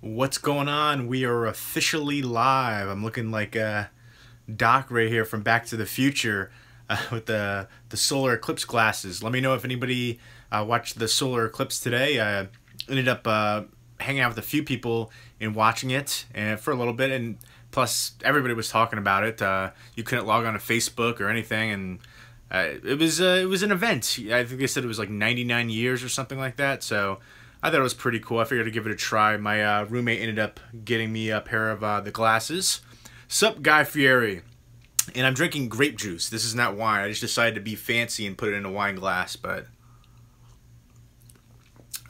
What's going on? We are officially live. I'm looking like Doc right here from Back to the Future with the solar eclipse glasses. Let me know if anybody watched the solar eclipse today. I ended up hanging out with a few people and watching it and for a little bit, and plus everybody was talking about it. You couldn't log on to Facebook or anything, and it was an event. I think they said it was like 99 years or something like that. So I thought it was pretty cool. I figured to give it a try. My roommate ended up getting me a pair of the glasses. Sup, Guy Fieri. And I'm drinking grape juice. This is not wine. I just decided to be fancy and put it in a wine glass, but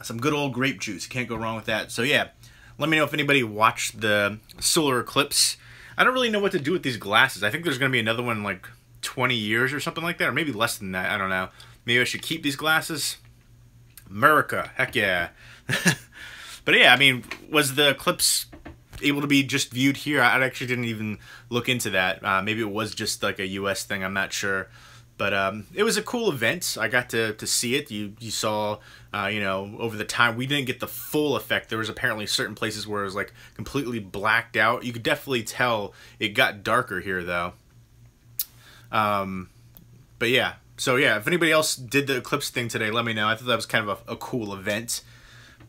some good old grape juice. Can't go wrong with that. So yeah, let me know if anybody watched the solar eclipse. I don't really know what to do with these glasses. I think there's going to be another one in like 20 years or something like that, or maybe less than that. I don't know. Maybe I should keep these glasses. America, heck yeah. But yeah, I mean, was the eclipse able to be just viewed here? I actually didn't even look into that. Maybe it was just like a US thing, I'm not sure. But it was a cool event. I got to see it. You saw, you know, over the time, we didn't get the full effect. There was apparently certain places where it was like completely blacked out. You could definitely tell it got darker here though. But yeah. So yeah, if anybody else did the eclipse thing today, let me know. I thought that was kind of a cool event.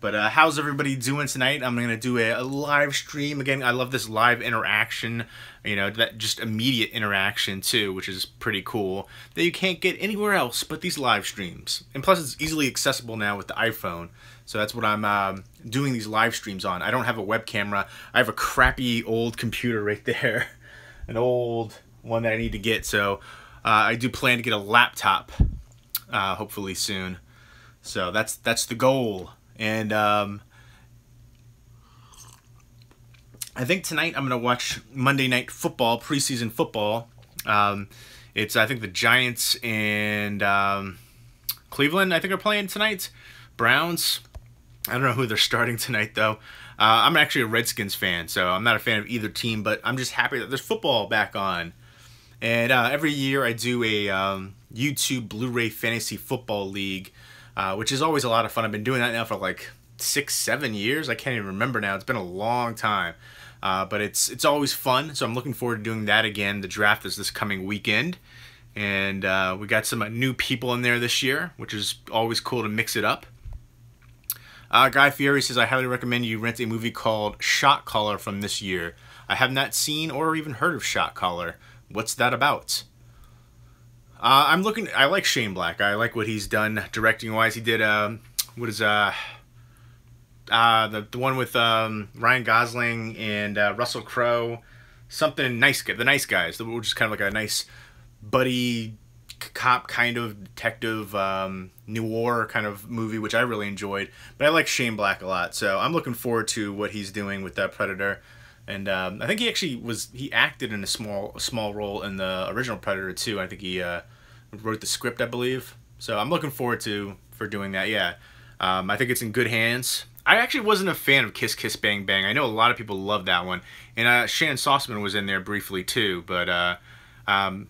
But how's everybody doing tonight? I'm going to do a live stream. Again, I love this live interaction, you know, that just immediate interaction too, which is pretty cool, that you can't get anywhere else but these live streams. And plus it's easily accessible now with the iPhone. So that's what I'm doing these live streams on. I don't have a web camera. I have a crappy old computer right there. An old one that I need to get. So I do plan to get a laptop, hopefully soon. So that's the goal. And I think tonight I'm gonna watch Monday Night Football, preseason football. It's I think the Giants and Cleveland I think are playing tonight. Browns. I don't know who they're starting tonight though. I'm actually a Redskins fan, so I'm not a fan of either team, but I'm just happy that there's football back on. And every year I do a YouTube Blu-ray Fantasy Football League, which is always a lot of fun. I've been doing that now for like 6-7 years. I can't even remember now. It's been a long time. But it's always fun, so I'm looking forward to doing that again. The draft is this coming weekend. And we got some new people in there this year, which is always cool to mix it up. Guy Fieri says, I highly recommend you rent a movie called Shot Caller from this year. I have not seen or even heard of Shot Caller. What's that about? I like Shane Black. I like what he's done directing wise. He did what is the one with Ryan Gosling and Russell Crowe, something nice, the Nice Guys, which is kind of like a nice buddy cop kind of detective noir kind of movie, which I really enjoyed. But I like Shane Black a lot, so I'm looking forward to what he's doing with that Predator. And I think he actually he acted in a small role in the original Predator too. I think he wrote the script, I believe. So I'm looking forward for doing that. Yeah, I think it's in good hands. I actually wasn't a fan of Kiss Kiss Bang Bang. I know a lot of people love that one, and Shannon Sauceman was in there briefly too. But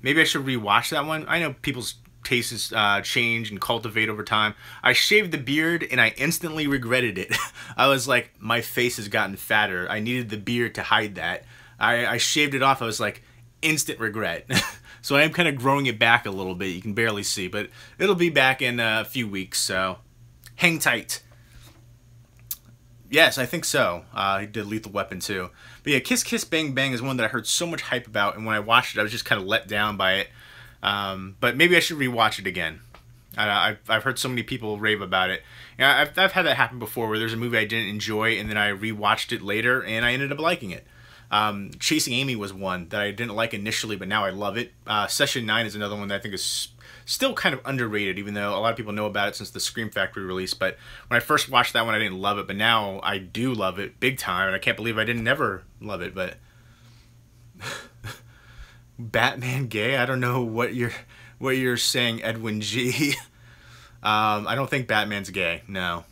maybe I should rewatch that one. I know people's tastes change and cultivate over time. I shaved the beard and I instantly regretted it. I was like, my face has gotten fatter. I needed the beard to hide that. I shaved it off. I was like, instant regret. So I am kind of growing it back a little bit. You can barely see, but it'll be back in a few weeks, so hang tight. Yes, I think so. He did Lethal Weapon too. But yeah, Kiss Kiss Bang Bang is one that I heard so much hype about, and when I watched it, I was just kind of let down by it. But maybe I should rewatch it again. I've heard so many people rave about it. And I've had that happen before, where there's a movie I didn't enjoy, and then I rewatched it later, and I ended up liking it. Chasing Amy was one that I didn't like initially, but now I love it. Session 9 is another one that I think is still kind of underrated, even though a lot of people know about it since the Scream Factory release. But when I first watched that one, I didn't love it, but now I do love it big time, and I can't believe I didn't never love it. But Batman gay? I don't know what you're saying, Edwin G. I don't think Batman's gay. No.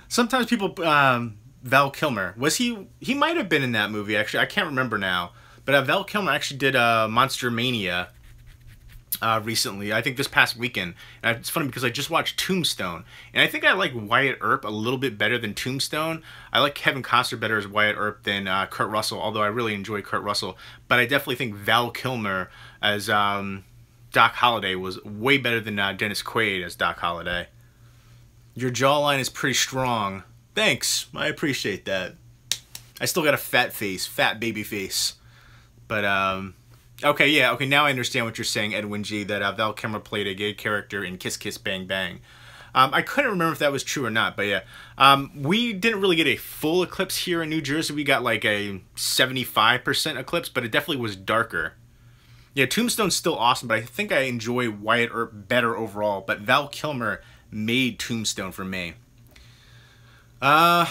Sometimes people Val Kilmer, was he might have been in that movie actually. I can't remember now. But Val Kilmer actually did Monster Mania recently. I think this past weekend. And it's funny because I just watched Tombstone, and I think I like Wyatt Earp a little bit better than Tombstone. I like Kevin Costner better as Wyatt Earp than Kurt Russell, although I really enjoy Kurt Russell. But I definitely think Val Kilmer as Doc Holliday was way better than Dennis Quaid as Doc Holliday. Your jawline is pretty strong. Thanks, I appreciate that. I still got a fat face, fat baby face. But, okay, yeah, okay, now I understand what you're saying, Edwin G, that Val Kilmer played a gay character in Kiss Kiss Bang Bang. I couldn't remember if that was true or not, but yeah. We didn't really get a full eclipse here in New Jersey. We got like a 75% eclipse, but it definitely was darker. Yeah, Tombstone's still awesome, but I think I enjoy Wyatt Earp better overall, but Val Kilmer made Tombstone for me. I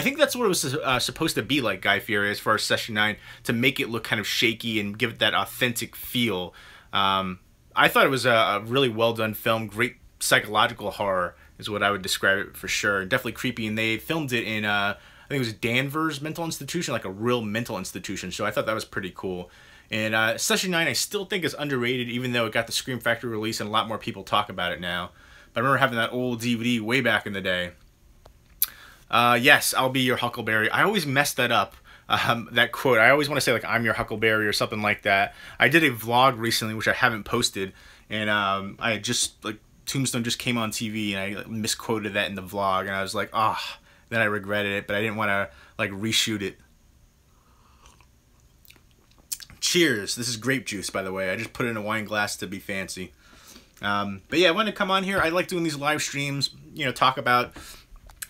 think that's what it was supposed to be like, Guy Fieri, as far as Session 9, to make it look kind of shaky and give it that authentic feel. I thought it was a really well-done film. Great psychological horror is what I would describe it for sure. Definitely creepy, and they filmed it in, I think it was Danvers Mental Institution, like a real mental institution, so I thought that was pretty cool. And Session 9 I still think is underrated, even though it got the Scream Factory release and a lot more people talk about it now. But I remember having that old DVD way back in the day. Yes, I'll be your Huckleberry. I always mess that up, that quote. I always want to say, like, I'm your Huckleberry or something like that. I did a vlog recently, which I haven't posted, and I just, like, Tombstone just came on TV, and I misquoted that in the vlog, and I was like, ah, oh. Then I regretted it, but I didn't want to, like, reshoot it. Cheers. This is grape juice, by the way. I just put it in a wine glass to be fancy. But yeah, I wanted to come on here. I like doing these live streams, you know, talk about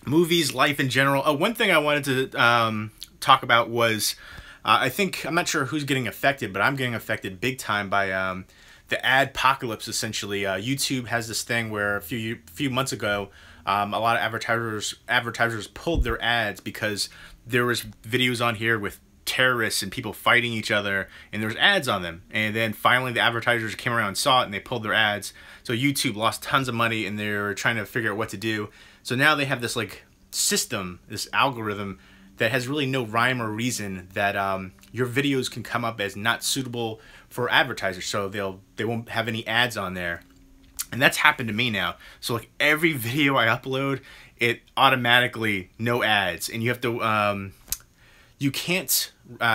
movies, life in general. Oh, one thing I wanted to talk about was, I think, I'm not sure who's getting affected, but I'm getting affected big time by the ad-pocalypse, essentially. YouTube has this thing where a few months ago, a lot of advertisers pulled their ads because there was videos on here with terrorists and people fighting each other, and there's ads on them. And then finally the advertisers came around and saw it, and they pulled their ads. So YouTube lost tons of money, and they're trying to figure out what to do. So now they have this like system, this algorithm that has really no rhyme or reason, that your videos can come up as not suitable for advertisers, so they won't have any ads on there. And that's happened to me now. So like every video I upload, it automatically no ads, and you have to you can't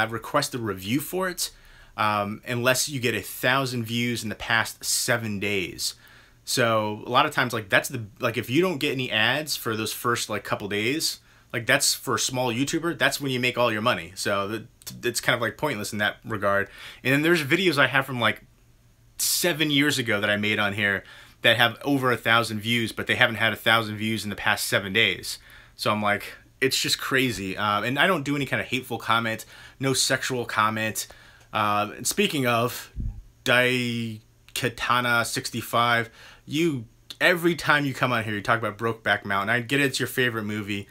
request a review for it unless you get 1,000 views in the past 7 days. So a lot of times, like, that's the, like, if you don't get any ads for those first like couple days, like, that's for a small YouTuber, that's when you make all your money. So it's kind of like pointless in that regard. And then there's videos I have from like 7 years ago that I made on here that have over 1,000 views, but they haven't had 1,000 views in the past 7 days. So I'm like, it's just crazy. And I don't do any kind of hateful comment, no sexual comment. And speaking of, Daikatana65, every time you come on here, you talk about Brokeback Mountain. I get it, it's your favorite movie.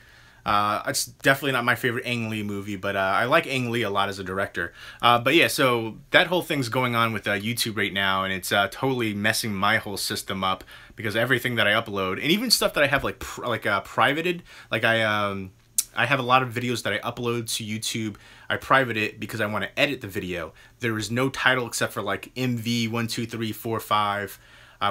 It's definitely not my favorite Ang Lee movie, but I like Ang Lee a lot as a director. But yeah, so that whole thing's going on with YouTube right now, and it's totally messing my whole system up, because everything that I upload, and even stuff that I have like privated, like I have a lot of videos that I upload to YouTube. I private it because I want to edit the video. There is no title except for like MV12345,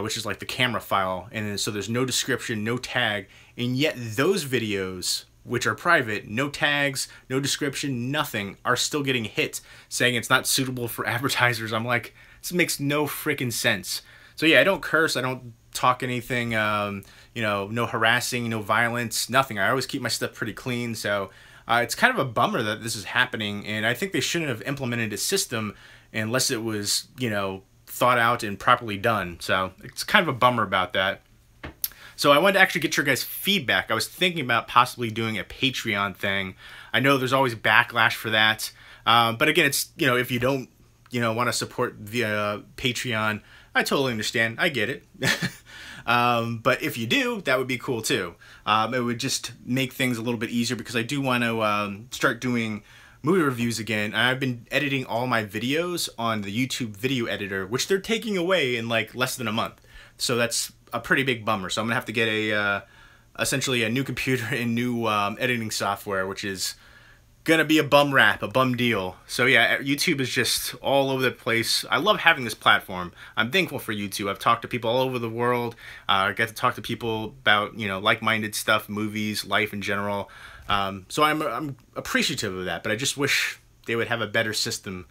which is like the camera file, and then, so there's no description, no tag, and yet those videos, which are private, no tags, no description, nothing, are still getting hit, saying it's not suitable for advertisers. I'm like, this makes no freaking sense. So yeah, I don't curse, I don't talk anything, you know, no harassing, no violence, nothing. I always keep my stuff pretty clean, so it's kind of a bummer that this is happening, and I think they shouldn't have implemented a system unless it was, you know, thought out and properly done. So it's kind of a bummer about that. So I wanted to actually get your guys' feedback. I was thinking about possibly doing a Patreon thing. I know there's always backlash for that, but again, it's, you know, if you don't, you know, want to support via Patreon, I totally understand. I get it. But if you do, that would be cool too. It would just make things a little bit easier, because I do want to start doing movie reviews again. I've been editing all my videos on the YouTube video editor, which they're taking away in like less than a month. So that's a pretty big bummer. So I'm gonna have to get a essentially a new computer and new editing software, which is gonna be a bum rap, a bum deal. So yeah, YouTube is just all over the place. I love having this platform. I'm thankful for YouTube. I've talked to people all over the world. I get to talk to people about, you know, like-minded stuff, movies, life in general. So I'm appreciative of that, but I just wish they would have a better system.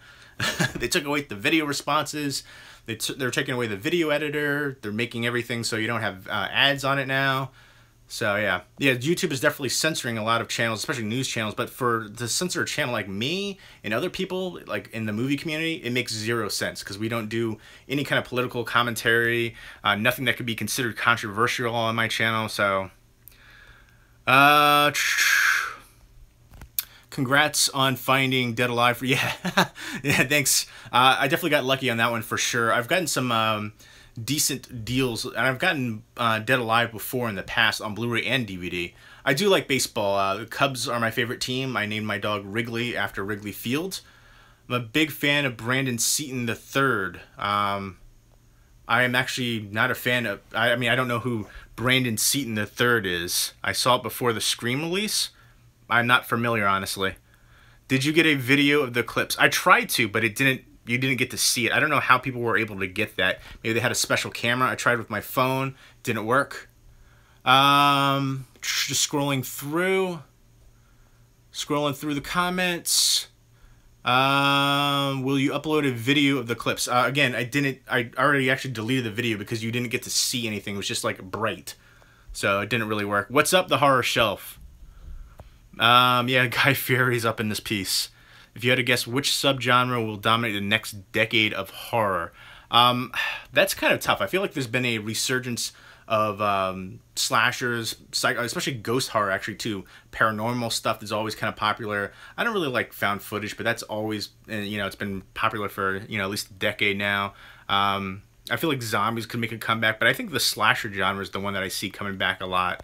They took away the video responses. They're taking away the video editor. They're making everything so you don't have ads on it now. So yeah, YouTube is definitely censoring a lot of channels, especially news channels. But for to censor a channel like me and other people, like in the movie community, it makes zero sense because we don't do any kind of political commentary, nothing that could be considered controversial on my channel. So, congrats on finding Dead Alive. Yeah, yeah, thanks. I definitely got lucky on that one for sure. I've gotten some decent deals, and I've gotten Dead Alive before in the past on Blu-ray and DVD. I do like baseball. The Cubs are my favorite team. I named my dog Wrigley after Wrigley Field. I'm a big fan of Brandon Seaton III. I am actually not a fan of... I mean, I don't know who Brandon Seaton III is. I saw it before the Scream release. I'm not familiar, honestly. Did you get a video of the Eclipse? I tried to, but it didn't. You didn't get to see it. I don't know how people were able to get that. Maybe they had a special camera. I tried with my phone. Didn't work. Just scrolling through the comments. Will you upload a video of the Eclipse? Again, I didn't. I already actually deleted the video because you didn't get to see anything. It was just like bright. So it didn't really work. What's up, the horror shelf? Yeah, Guy Fieri's up in this piece. If you had to guess which subgenre will dominate the next decade of horror, that's kind of tough. I feel like there's been a resurgence of slashers, especially ghost horror, actually, too. Paranormal stuff is always kind of popular. I don't really like found footage, but that's always, you know, it's been popular for, you know, at least a decade now. I feel like zombies could make a comeback, but I think the slasher genre is the one that I see coming back a lot.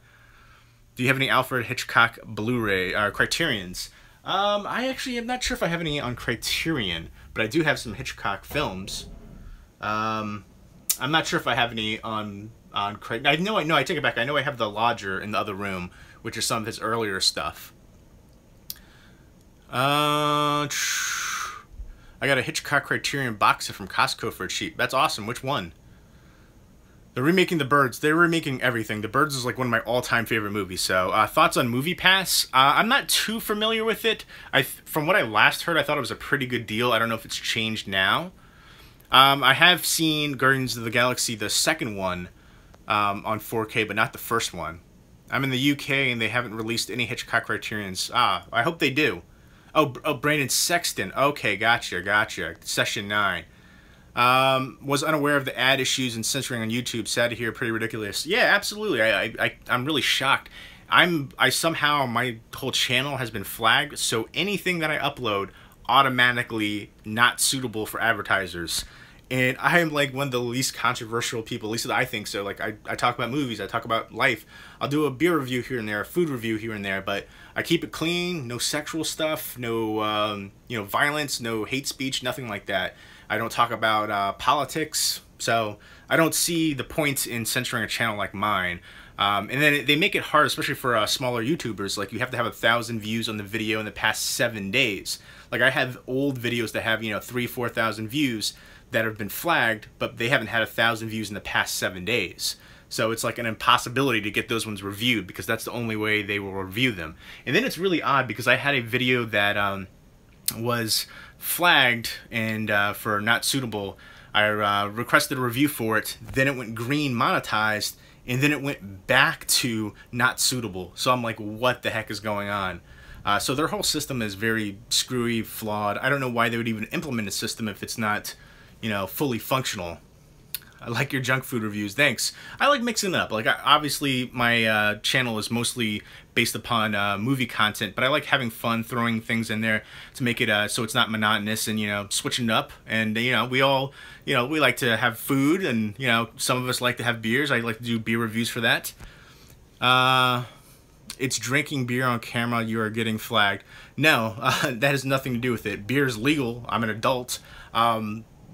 Do you have any Alfred Hitchcock Blu-ray Criterions? I actually am not sure if I have any on Criterion, but I do have some Hitchcock films. I'm not sure if I have any on Criterion. I take it back. I know I have The Lodger in the other room, which is some of his earlier stuff. I got a Hitchcock Criterion box set from Costco for cheap. That's awesome. Which one? They're remaking The Birds. They're remaking everything. The Birds is like one of my all-time favorite movies. So, thoughts on MoviePass? I'm not too familiar with it. From what I last heard, I thought it was a pretty good deal. I don't know if it's changed now. I have seen Guardians of the Galaxy, the second one, on 4K, but not the first one. I'm in the UK, and they haven't released any Hitchcock Criterions. I hope they do. Oh, Brandon Sexton. Okay, gotcha. Session 9. Was unaware of the ad issues and censoring on YouTube. Sad to hear, pretty ridiculous. Yeah, absolutely. I'm really shocked. I somehow, my whole channel has been flagged, so anything that I upload automatically not suitable for advertisers. And I am like one of the least controversial people, at least I think so. Like, I talk about movies, I talk about life. I'll do a beer review here and there, a food review here and there, but I keep it clean, no sexual stuff, no, you know, violence, no hate speech, nothing like that. I don't talk about politics, so I don't see the point in censoring a channel like mine. And then they make it hard, especially for smaller YouTubers. Like, you have to have 1,000 views on the video in the past 7 days. Like, I have old videos that have, you know, 3,000-4,000 views that have been flagged, but they haven't had 1,000 views in the past 7 days. So it's like an impossibility to get those ones reviewed because that's the only way they will review them. And then it's really odd because I had a video that was flagged and for not suitable. I requested a review for it, then it went green monetized, and then it went back to not suitable. So I'm like, what the heck is going on? So their whole system is very screwy, flawed. I don't know why they would even implement a system if it's not, you know, fully functional. I like your junk food reviews. Thanks. I like mixing it up. Like, obviously, my channel is mostly based upon movie content, but I like having fun, throwing things in there to make it so it's not monotonous and, you know, switching it up. And, you know, we all, you know, we like to have food and, you know, some of us like to have beers. I like to do beer reviews for that. It's drinking beer on camera. You are getting flagged. No, that has nothing to do with it. Beer is legal. I'm an adult.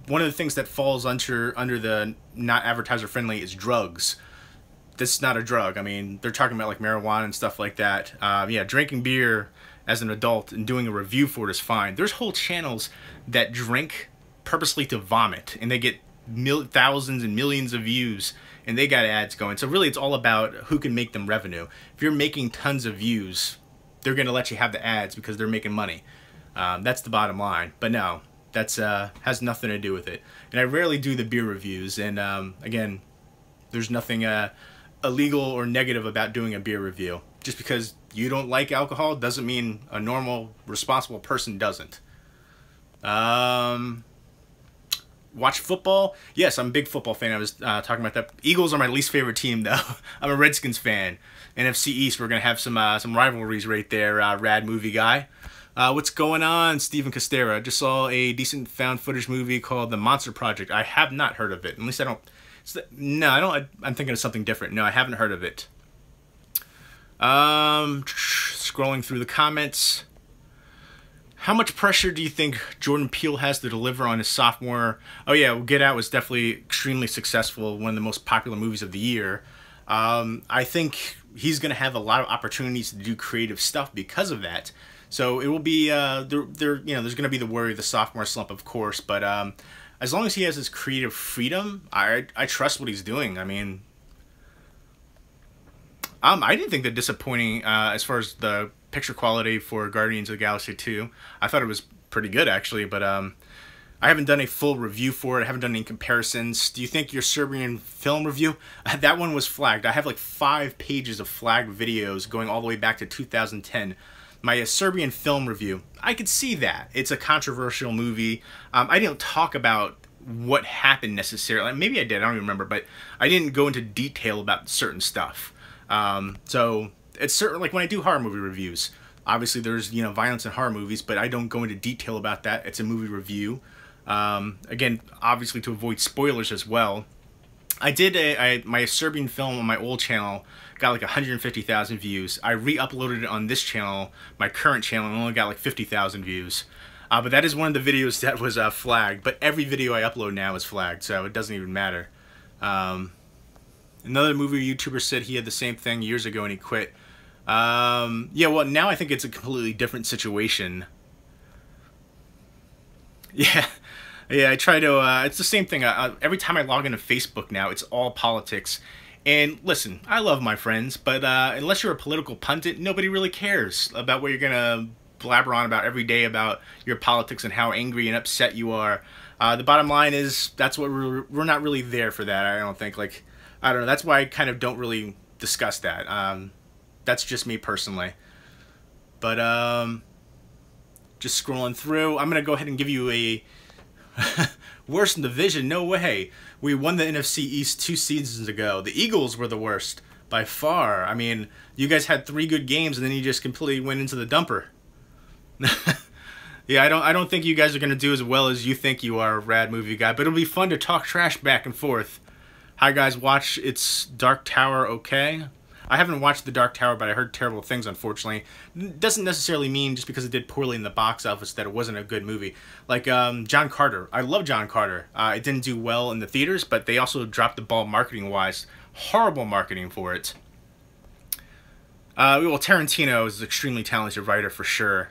One of the things that falls under the not advertiser friendly is drugs. this is not a drug. I mean, they're talking about like marijuana and stuff like that. Yeah, drinking beer as an adult and doing a review for it is fine. There's whole channels that drink purposely to vomit, and they get thousands and millions of views, and they got ads going. So really, it's all about who can make them revenue. If you're making tons of views, they're going to let you have the ads because they're making money. That's the bottom line. But no, that's has nothing to do with it. And I rarely do the beer reviews. And again, there's nothing illegal or negative about doing a beer review. Just because you don't like alcohol doesn't mean a normal, responsible person doesn't. Watch football? Yes, I'm a big football fan. I was talking about that. Eagles are my least favorite team, though. I'm a Redskins fan. NFC East, we're going to have some rivalries right there, Rad Movie Guy. What's going on, Steven Costera? I just saw a decent found footage movie called The Monster Project. I have not heard of it. At least I don't... No, I don't... I'm thinking of something different. No, I haven't heard of it. Scrolling through the comments. How much pressure do you think Jordan Peele has to deliver on his sophomore? Oh yeah, well, Get Out was definitely extremely successful, one of the most popular movies of the year. I think he's going to have a lot of opportunities to do creative stuff because of that. So it will be there's going to be the worry of the sophomore slump, of course, but as long as he has his creative freedom, I trust what he's doing. I mean, I didn't think that disappointing as far as the picture quality for Guardians of the Galaxy 2. I thought it was pretty good, actually, but I haven't done a full review for it. I haven't done any comparisons. Do you think your Serbian film review? That one was flagged. I have like 5 pages of flagged videos going all the way back to 2010. My Serbian film review, I could see that. It's a controversial movie. I didn't talk about what happened necessarily. Maybe I did, I don't even remember, but I didn't go into detail about certain stuff. So it's certain, like when I do horror movie reviews, obviously there's, violence in horror movies, but I don't go into detail about that. It's a movie review. Again, obviously to avoid spoilers as well. I did my Serbian film on my old channel got like 150,000 views. I re-uploaded it on this channel, my current channel, and only got like 50,000 views. But that is one of the videos that was flagged. But every video I upload now is flagged, so it doesn't even matter. Another movie YouTuber said he had the same thing years ago and he quit. Yeah, well, now I think it's a completely different situation. Yeah, I try to, it's the same thing. Every time I log into Facebook now, it's all politics. And listen, I love my friends, but unless you're a political pundit, nobody really cares about what you're going to blabber on about every day about your politics and how angry and upset you are. The bottom line is, that's what we're not really there for that, I don't think. Like, I don't know, that's why I kind of don't really discuss that. That's just me personally. But, just scrolling through, I'm going to go ahead and give you a worst in the division. No way. We won the NFC East 2 seasons ago. The Eagles were the worst by far. I mean, you guys had 3 good games and then you just completely went into the dumper. Yeah, I don't think you guys are going to do as well as you think you are, Rad Movie Guy, but it'll be fun to talk trash back and forth. Hi guys, watch It's Dark Tower, okay? I haven't watched The Dark Tower, but I heard terrible things, unfortunately. Doesn't necessarily mean just because it did poorly in the box office that it wasn't a good movie. Like John Carter. I love John Carter. It didn't do well in the theaters, but they also dropped the ball marketing-wise. Horrible marketing for it. Well, Tarantino is an extremely talented writer for sure.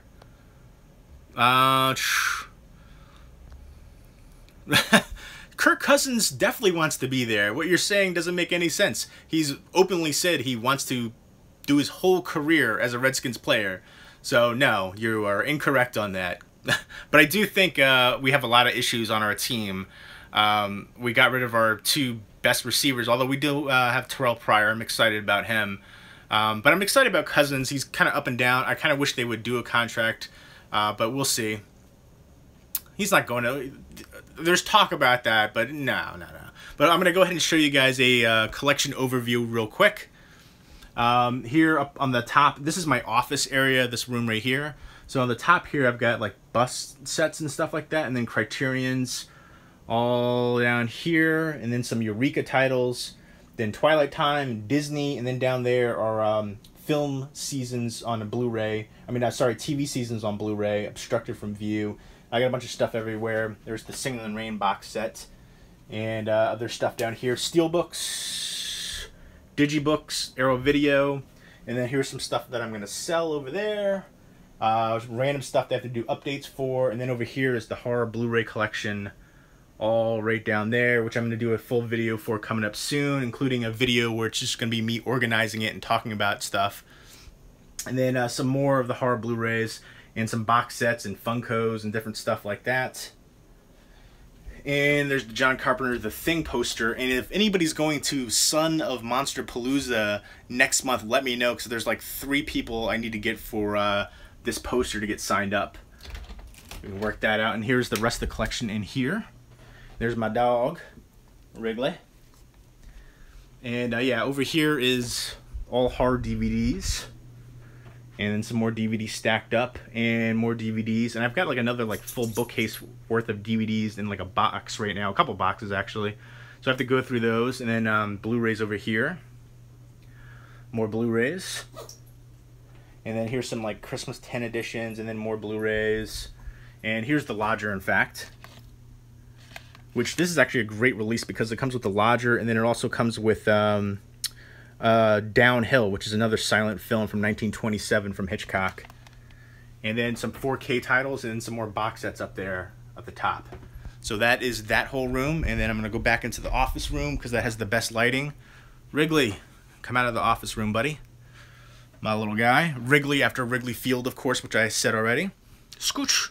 Kirk Cousins definitely wants to be there. What you're saying doesn't make any sense. He's openly said he wants to do his whole career as a Redskins player. So no, you are incorrect on that. But I do think we have a lot of issues on our team. We got rid of our 2 best receivers, although we do have Terrell Pryor. I'm excited about him. But I'm excited about Cousins. He's kind of up and down. I kind of wish they would do a contract, but we'll see. He's not going to... There's talk about that, but no. But I'm going to go ahead and show you guys a collection overview real quick. Here up on the top, this is my office area, this room right here. So on the top here, I've got like bus sets and stuff like that, and then Criterion's all down here, and then some Eureka titles, then Twilight Time, Disney, and then down there are film seasons on a Blu-ray. I mean, sorry, TV seasons on Blu-ray, obstructed from view. I got a bunch of stuff everywhere. There's the Singing in the Rain box set and other stuff down here. Steelbooks, digibooks, Arrow Video, and then here's some stuff that I'm going to sell over there. Random stuff they have to do updates for, and then over here is the horror Blu-ray collection, all right down there, which I'm going to do a full video for coming up soon, including a video where it's just going to be me organizing it and talking about stuff. And then some more of the horror Blu-rays and some box sets and Funkos and different stuff like that. And there's the John Carpenter The Thing poster. And if anybody's going to Son of Monster Palooza next month, let me know, because there's like 3 people I need to get for this poster to get signed up. We can work that out. And here's the rest of the collection in here. There's my dog, Wrigley. And yeah, over here is all horror DVDs. And then some more DVDs stacked up, and more DVDs. And I've got like another like full bookcase worth of DVDs in like a box right now, a couple boxes actually. So I have to go through those. And then Blu-rays over here. More Blu-rays. And then here's some like Christmas 10 editions, and then more Blu-rays. And here's the Lodger, in fact. Which this is actually a great release because it comes with the Lodger, and then it also comes with Downhill, which is another silent film from 1927 from Hitchcock. And then some 4K titles, and then some more box sets up there at the top. So that is that whole room, and then I'm going to go back into the office room because that has the best lighting. Wrigley, come out of the office room, buddy. My little guy. Wrigley after Wrigley Field, of course, which I said already. Scooch.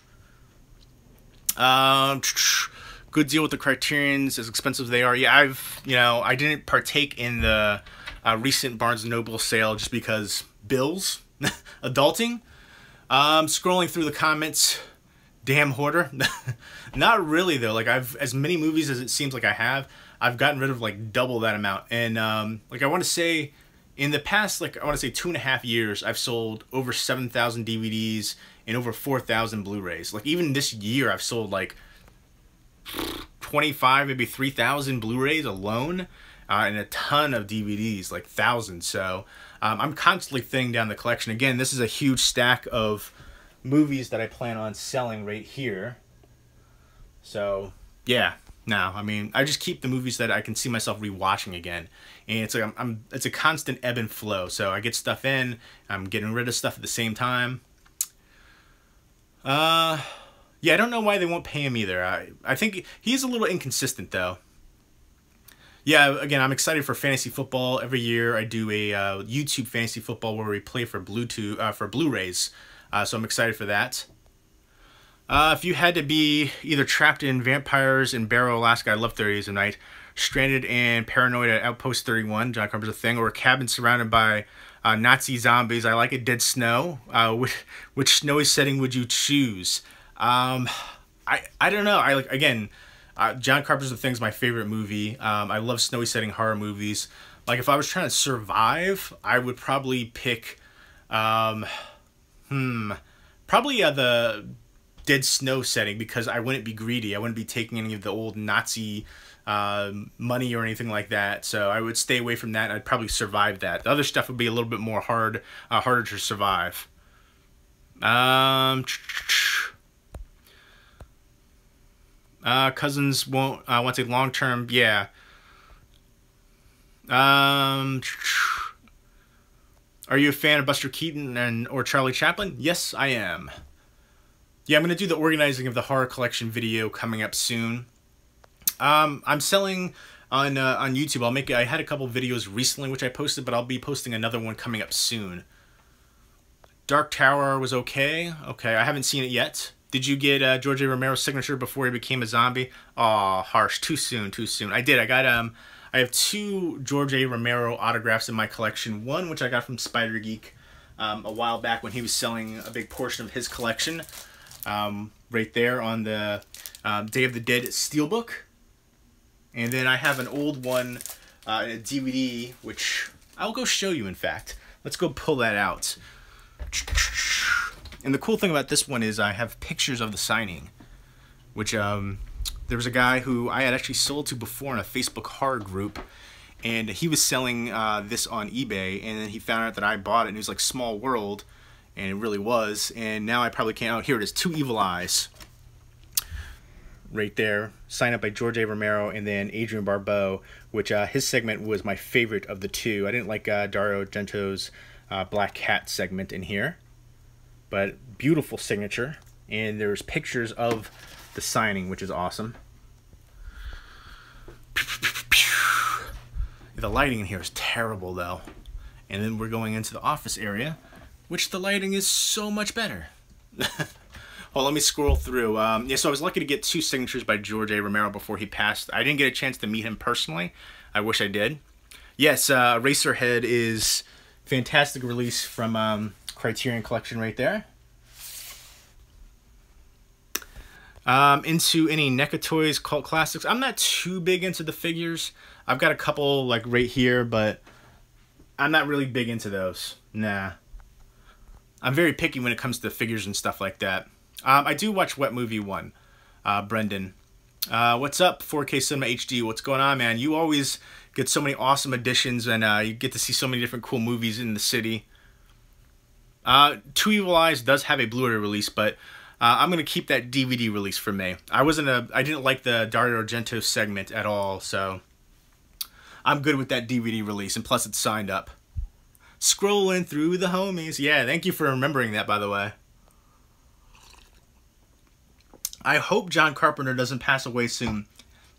Good deal with the Criterions, as expensive as they are. Yeah, I didn't partake in the recent Barnes & Noble sale just because bills, adulting. Scrolling through the comments, damn hoarder. Not really though. Like as many movies as it seems like I've gotten rid of like double that amount. And like I want to say, in the past, like I want to say 2.5 years, I've sold over 7,000 DVDs and over 4,000 Blu-rays. Like even this year, I've sold like 25, maybe 3,000 Blu-rays alone, and a ton of DVDs, like thousands. So I'm constantly thinning down the collection. Again, this is a huge stack of movies that I plan on selling right here. So yeah, no, I mean, I just keep the movies that I can see myself rewatching again, and it's like it's a constant ebb and flow. So I get stuff in, I'm getting rid of stuff at the same time. Yeah, I don't know why they won't pay him either. I think he's a little inconsistent, though. Yeah, again, I'm excited for fantasy football. Every year I do a YouTube fantasy football where we play for Blu-rays. So I'm excited for that. If you had to be either trapped in vampires in Barrow, Alaska, I love 30 Days of Night, stranded and paranoid at Outpost 31, John Carpenter's A Thing, or a cabin surrounded by Nazi zombies, I like it, Dead Snow. Which snowy setting would you choose? I don't know. John Carpenter's The Thing's my favorite movie. I love snowy setting horror movies. Like if I was trying to survive, I would probably pick, probably the Dead Snow setting, because I wouldn't be greedy. I wouldn't be taking any of the old Nazi money or anything like that. So I would stay away from that. I'd probably survive that. The other stuff would be a little bit more harder to survive. Cousins won't want to long term. Yeah. Are you a fan of Buster Keaton or Charlie Chaplin? Yes, I am. Yeah, I'm gonna do the organizing of the horror collection video coming up soon. I'm selling on YouTube. I had a couple videos recently which I posted, but I'll be posting another one coming up soon. Dark Tower was okay. Okay, I haven't seen it yet. Did you get George A. Romero's signature before he became a zombie? Aw, harsh. Too soon, too soon. I did. I got I have 2 George A. Romero autographs in my collection. One which I got from Spider Geek a while back when he was selling a big portion of his collection. Right there on the Day of the Dead Steelbook. And then I have an old one, a DVD, which I'll go show you, in fact. Let's go pull that out. And the cool thing about this one is I have pictures of the signing, which there was a guy who I had actually sold to before in a Facebook horror group, and he was selling this on eBay, and then he found out that I bought it, and he was like, small world, and it really was. And now I probably can't. Oh, here it is, 2 Evil Eyes. right there. Sign Up by George A. Romero, and then Adrian Barbeau, which his segment was my favorite of the two. I didn't like Dario Argento's Black Cat segment in here, but beautiful signature. And there's pictures of the signing, which is awesome. The lighting in here is terrible, though. And then we're going into the office area, which the lighting is so much better. Well, let me scroll through. Yeah, so I was lucky to get 2 signatures by George A. Romero before he passed. I didn't get a chance to meet him personally. I wish I did. Yes, Eraserhead is fantastic release from Criterion Collection right there. Into any NECA Toys Cult Classics. I'm not too big into the figures. I've got a couple like right here, but I'm not really big into those. Nah. I'm very picky when it comes to figures and stuff like that. I do watch Wet Movie 1, Brendan. What's up, 4K Cinema HD? What's going on, man? You always get so many awesome editions, and you get to see so many different cool movies in the city. Two Evil Eyes does have a Blu-ray release, but I'm gonna keep that DVD release for May. I didn't like the Dario Argento segment at all, so I'm good with that DVD release, and plus it's signed up. Scrolling through the homies. Yeah, thank you for remembering that, by the way. I hope John Carpenter doesn't pass away soon.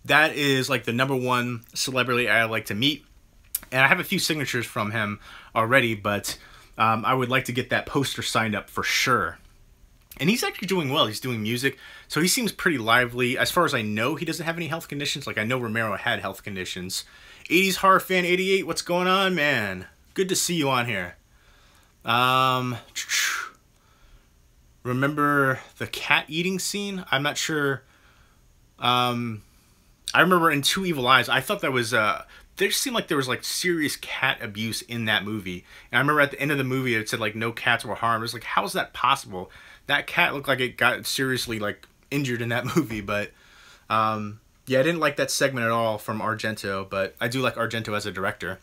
That is like the #1 celebrity I like to meet. And I have a few signatures from him already, but I would like to get that poster signed up for sure. And he's actually doing well. He's doing music, so he seems pretty lively. As far as I know, he doesn't have any health conditions. Like, I know Romero had health conditions. 80s Horror Fan 88, what's going on, man? Good to see you on here. Remember the cat eating scene? I'm not sure. I remember in Two Evil Eyes, I thought that was there seemed like there was like serious cat abuse in that movie. And I remember at the end of the movie it said like no cats were harmed. It was like, how is that possible? That cat looked like it got seriously like injured in that movie. But yeah, I didn't like that segment at all from Argento, but I do like Argento as a director.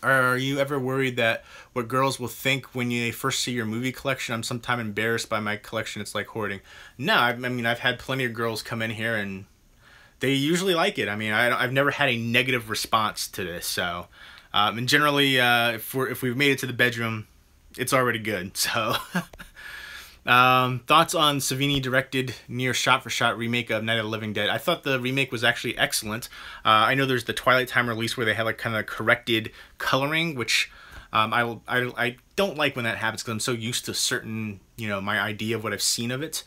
Are you ever worried that what girls will think when they first see your movie collection? I'm sometimes embarrassed by my collection. It's like hoarding. No, I mean, I've had plenty of girls come in here and they usually like it. I mean, I've never had a negative response to this. So, and generally, if we've made it to the bedroom, it's already good. So, thoughts on Savini directed near shot-for-shot remake of Night of the Living Dead? I thought the remake was actually excellent. I know there's the Twilight Time release where they had like kind of corrected coloring, which I don't like when that happens because I'm so used to certain, you know, my idea of what I've seen of it.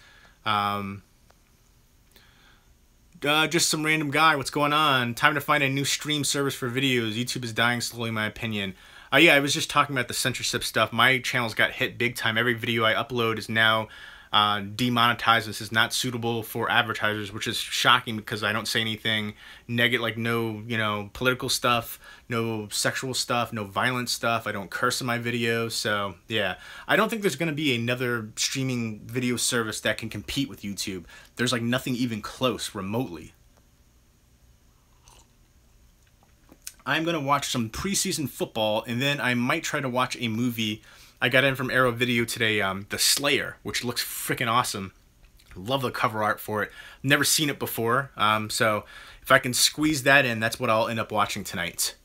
Just some random guy, what's going on? Time to find a new stream service for videos. YouTube is dying slowly, in my opinion. Yeah, I was just talking about the censorship stuff. My channel's got hit big time. Every video I upload is now demonetized. This is not suitable for advertisers, which is shocking because I don't say anything negative, like no, you know, political stuff, no sexual stuff, no violent stuff. I don't curse in my videos. So yeah, I don't think there's going to be another streaming video service that can compete with YouTube. There's like nothing even close remotely. I'm going to watch some preseason football, and then I might try to watch a movie. I got in from Arrow Video today, The Slayer, which looks freaking awesome. Love the cover art for it. Never seen it before, so if I can squeeze that in, that's what I'll end up watching tonight.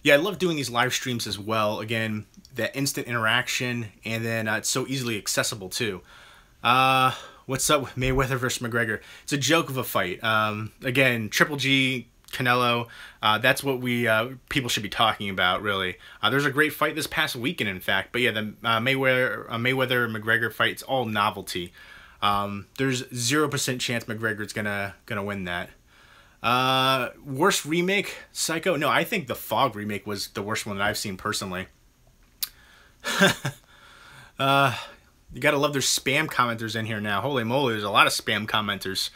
Yeah, I love doing these live streams as well. Again, that instant interaction, and then it's so easily accessible too. What's up with Mayweather versus McGregor? It's a joke of a fight. Again, Triple G, Canelo, that's what people should be talking about, really. There's a great fight this past weekend, in fact. But yeah, the Mayweather-McGregor fight, it's all novelty. There's 0% chance McGregor's gonna win that. Worst remake, Psycho? No, I think the Fog remake was the worst one that I've seen personally. You gotta love there's spam commenters in here now. Holy moly, there's a lot of spam commenters.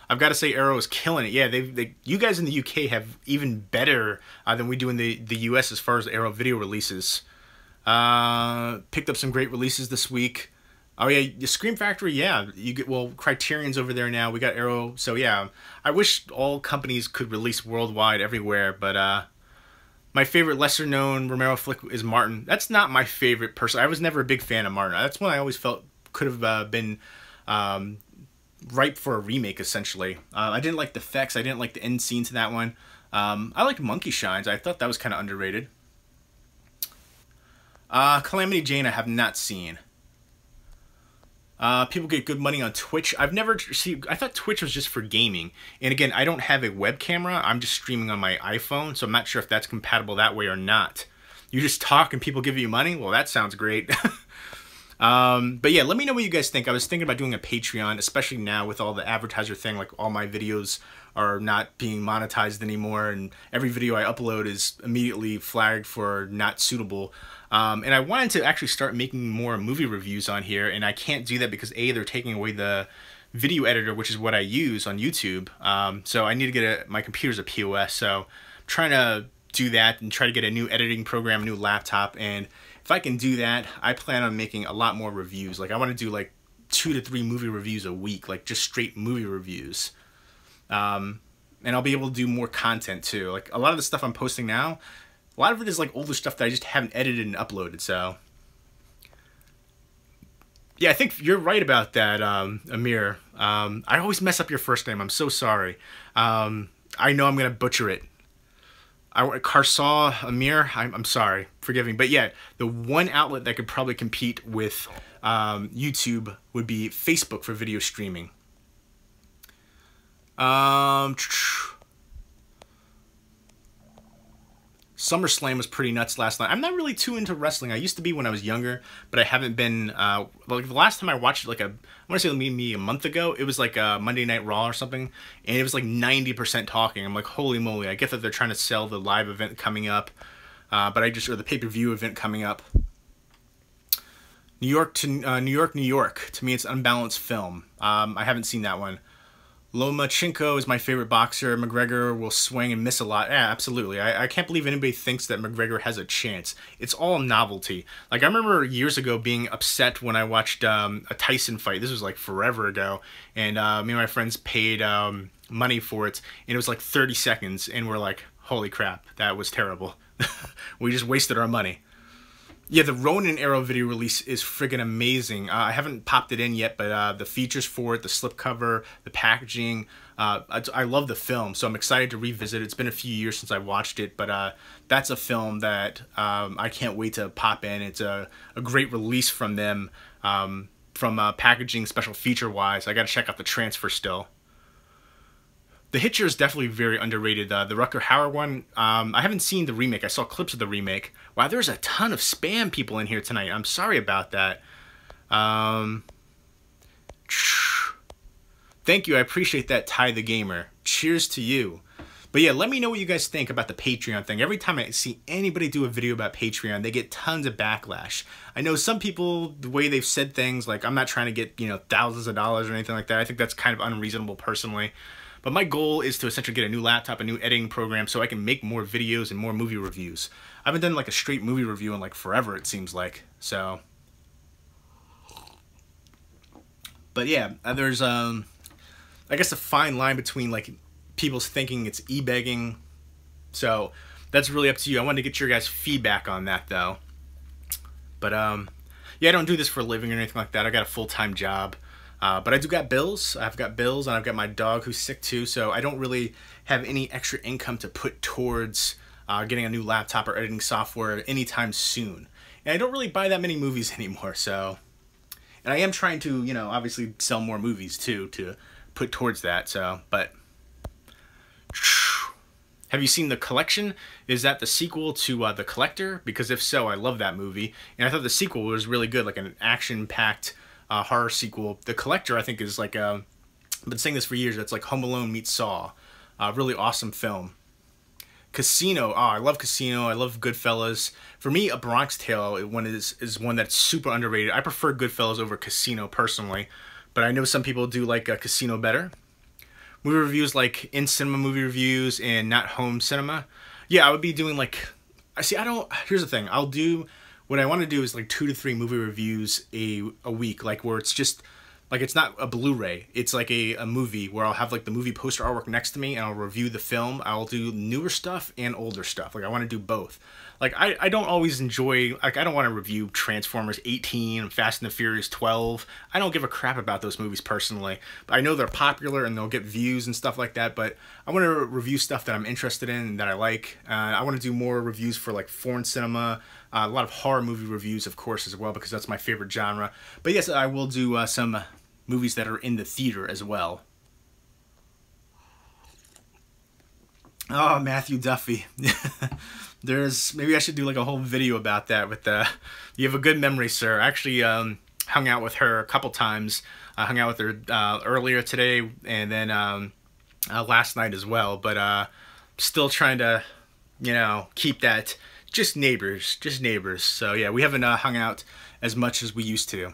I've got to say, Arrow is killing it. Yeah, you guys in the UK have even better than we do in the US as far as Arrow video releases. Picked up some great releases this week. Oh yeah, the Scream Factory. Yeah, you get Criterion's over there now. We got Arrow. So yeah, I wish all companies could release worldwide everywhere. But my favorite lesser known Romero flick is Martin. That's not my favorite person. I was never a big fan of Martin. That's one I always felt could have been ripe for a remake, essentially. I didn't like the effects. I didn't like the end scenes in that one. I liked Monkey Shines. I thought that was kind of underrated. Calamity Jane I have not seen. People get good money on Twitch. I've never see. I thought Twitch was just for gaming. And again, I don't have a web camera. I'm just streaming on my iPhone, so I'm not sure if that's compatible that way or not. You just talk and people give you money? Well, that sounds great. But yeah, let me know what you guys think. I was thinking about doing a Patreon, especially now with all the advertiser thing. Like, all my videos are not being monetized anymore, and every video I upload is immediately flagged for not suitable. And I wanted to actually start making more movie reviews on here, and I can't do that because A, they're taking away the video editor, which is what I use on YouTube. So I need to get my computer's a POS, so I'm trying to do that and try to get a new editing program, a new laptop. And if I can do that, I plan on making a lot more reviews. Like, I want to do like 2 to 3 movie reviews a week, like just straight movie reviews. And I'll be able to do more content too. Like, a lot of the stuff I'm posting now, a lot of it is like older stuff that I just haven't edited and uploaded. So yeah, I think you're right about that, Amir. I always mess up your first name. I'm so sorry. I know I'm gonna butcher it. Karsaw Amir, I'm sorry, forgive me. But yeah, the one outlet that could probably compete with YouTube would be Facebook for video streaming. SummerSlam was pretty nuts last night. I'm not really too into wrestling. I used to be when I was younger, but I haven't been, like, the last time I watched it, like, I want to say maybe a month ago, it was like a Monday Night Raw or something, and it was like 90% talking. I'm like, holy moly. I get that they're trying to sell the live event coming up, or the pay-per-view event coming up. New York, New York. To me, it's an unbalanced film. I haven't seen that one. Lomachenko is my favorite boxer. McGregor will swing and miss a lot. Yeah, absolutely. I can't believe anybody thinks that McGregor has a chance. It's all novelty. Like, I remember years ago being upset when I watched a Tyson fight. This was like forever ago. And me and my friends paid money for it. And it was like 30 seconds. And we're like, holy crap, that was terrible. We just wasted our money. Yeah, the Ronin Arrow video release is friggin' amazing. I haven't popped it in yet, but the features for it, the slipcover, the packaging, I love the film, so I'm excited to revisit it. It's been a few years since I watched it, but that's a film that I can't wait to pop in. It's a great release from them, from packaging, special feature-wise. I gotta check out the transfer still. The Hitcher is definitely very underrated. The Rutger Hauer one, I haven't seen the remake. I saw clips of the remake. Wow, there's a ton of spam people in here tonight. I'm sorry about that. Thank you. I appreciate that, Ty the Gamer. Cheers to you. But yeah, let me know what you guys think about the Patreon thing. Every time I see anybody do a video about Patreon, they get tons of backlash. I know some people, the way they've said things, like, I'm not trying to get, you know, thousands of dollars or anything like that. I think that's kind of unreasonable personally. But my goal is to essentially get a new laptop, a new editing program, so I can make more videos and more movie reviews. I haven't done like a straight movie review in like forever, it seems like. So, but yeah, there's I guess a fine line between like people's thinking it's e-begging. So that's really up to you. I wanted to get your guys' feedback on that though. But yeah, I don't do this for a living or anything like that. I got a full-time job. But I do got bills. I've got bills, and I've got my dog who's sick too, so I don't really have any extra income to put towards getting a new laptop or editing software anytime soon. And I don't really buy that many movies anymore, so... And I am trying to, you know, obviously sell more movies too to put towards that, so... But... Have you seen The Collection? Is that the sequel to The Collector? Because if so, I love that movie. And I thought the sequel was really good, like an action-packed... horror sequel. The Collector, I think, is like a... I've been saying this for years. It's like Home Alone meets Saw. Really awesome film. Casino. Oh, I love Casino. I love Goodfellas. For me, A Bronx Tale is one that's super underrated. I prefer Goodfellas over Casino personally, but I know some people do like Casino better. Movie reviews like in-cinema movie reviews and not home cinema. Yeah, I would be doing like... Here's the thing. I'll do... What I want to do is like 2 to 3 movie reviews a week, like where it's just, like it's not a Blu-ray, it's like a movie where I'll have like the movie poster artwork next to me and I'll review the film. I'll do newer stuff and older stuff. Like I want to do both. like I don't always enjoy, like I don't want to review Transformers 18 and Fast and the Furious 12. I don't give a crap about those movies personally, but I know they're popular and they'll get views and stuff like that, but I want to review stuff that I'm interested in and that I like. I want to do more reviews for like foreign cinema, a lot of horror movie reviews of course as well, because that's my favorite genre. But yes, I will do some movies that are in the theater as well. Oh, Matthew Duffy. Maybe I should do like a whole video about that with you have a good memory, sir. I actually hung out with her a couple times. I hung out with her earlier today and then last night as well, but still trying to, you know, keep that just neighbors. So yeah, we haven't hung out as much as we used to.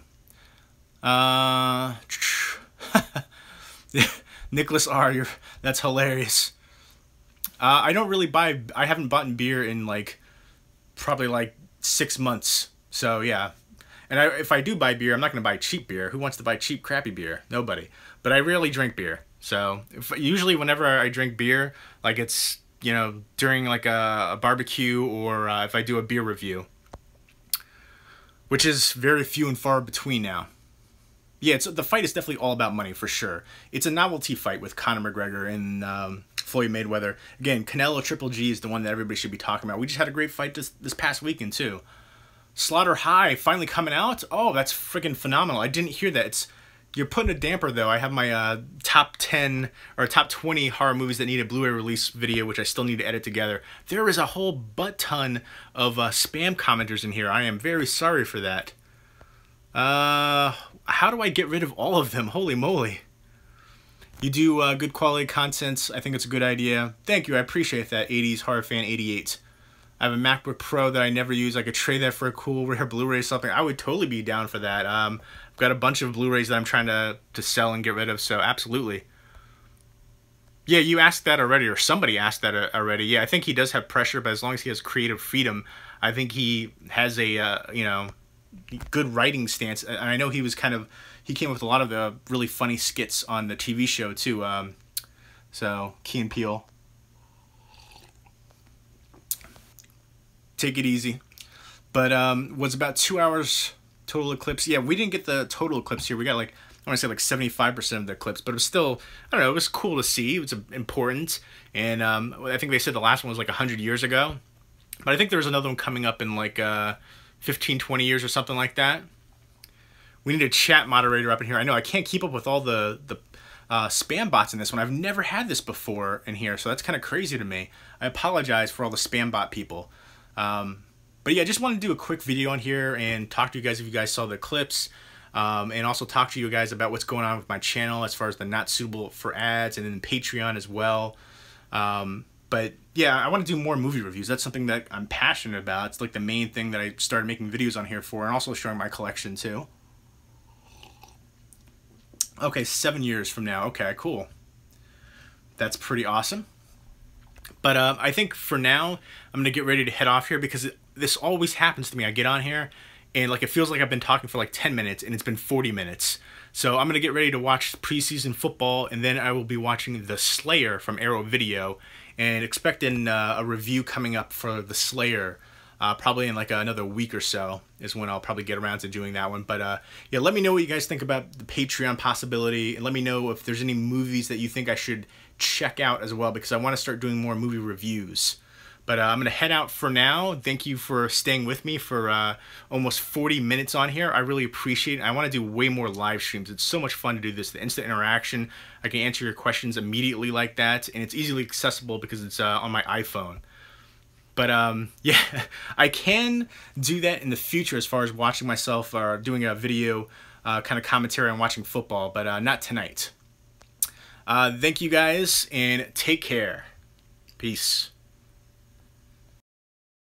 Nicholas R., that's hilarious. I don't really I haven't bought beer in like, probably like 6 months. So yeah. And if I do buy beer, I'm not going to buy cheap beer. Who wants to buy cheap, crappy beer? Nobody. But I rarely drink beer. So usually whenever I drink beer, like it's, you know, during like a barbecue or if I do a beer review. Which is very few and far between now. Yeah, the fight is definitely all about money, for sure. It's a novelty fight with Conor McGregor and Floyd Mayweather. Again, Canelo Triple G is the one that everybody should be talking about. We just had a great fight this past weekend, too. Slaughter High finally coming out? Oh, that's freaking phenomenal. I didn't hear that. You're putting a damper, though. I have my top 10 or top 20 horror movies that need a Blu-ray release video, which I still need to edit together. There is a whole butt ton of spam commenters in here. I am very sorry for that. How do I get rid of all of them? Holy moly. You do good quality content. I think it's a good idea. Thank you. I appreciate that. 80s Horror Fan 88. I have a MacBook Pro that I never use. I could trade that for a cool rare Blu-ray or something. I would totally be down for that. I've got a bunch of Blu-rays that I'm trying to sell and get rid of, so absolutely. Yeah, you asked that already, or somebody asked that already. Yeah, I think he does have pressure, but as long as he has creative freedom, I think he has a, you know, good writing stance. And I know he came up with a lot of the really funny skits on the TV show too. So Key and Peele. Take it easy. But was about 2 hours total eclipse. Yeah, we didn't get the total eclipse here. We got like, I want to say like 75% of the eclipse, but it was still, I don't know, it was cool to see. It was important. And I think they said the last one was like 100 years ago. But I think there was another one coming up in like 15, 20 years or something like that. We need a chat moderator up in here. I know I can't keep up with all the spam bots in this one. I've never had this before in here, so that's kind of crazy to me. I apologize for all the spam bot people. But yeah, I just wanted to do a quick video on here and talk to you guys if you guys saw the clips. And also talk to you guys about what's going on with my channel as far as the not suitable for ads and then Patreon as well. But yeah, I want to do more movie reviews. That's something that I'm passionate about. It's like the main thing that I started making videos on here for, and also showing my collection too. Okay, 7 years from now. Okay, cool. That's pretty awesome. But I think for now, I'm going to get ready to head off here because this always happens to me. I get on here and like it feels like I've been talking for like 10 minutes and it's been 40 minutes. So I'm going to get ready to watch preseason football, and then I will be watching The Slayer from Arrow Video and expecting a review coming up for The Slayer. Probably in like another week or so is when I'll probably get around to doing that one. But yeah, let me know what you guys think about the Patreon possibility, and let me know if there's any movies that you think I should check out as well, because I want to start doing more movie reviews. But I'm going to head out for now. Thank you for staying with me for almost 40 minutes on here. I really appreciate it. I want to do way more live streams. It's so much fun to do this. The instant interaction. I can answer your questions immediately like that, and it's easily accessible because it's on my iPhone. But yeah, I can do that in the future as far as watching myself or doing a video kind of commentary on watching football, but not tonight. Thank you guys, and take care. Peace.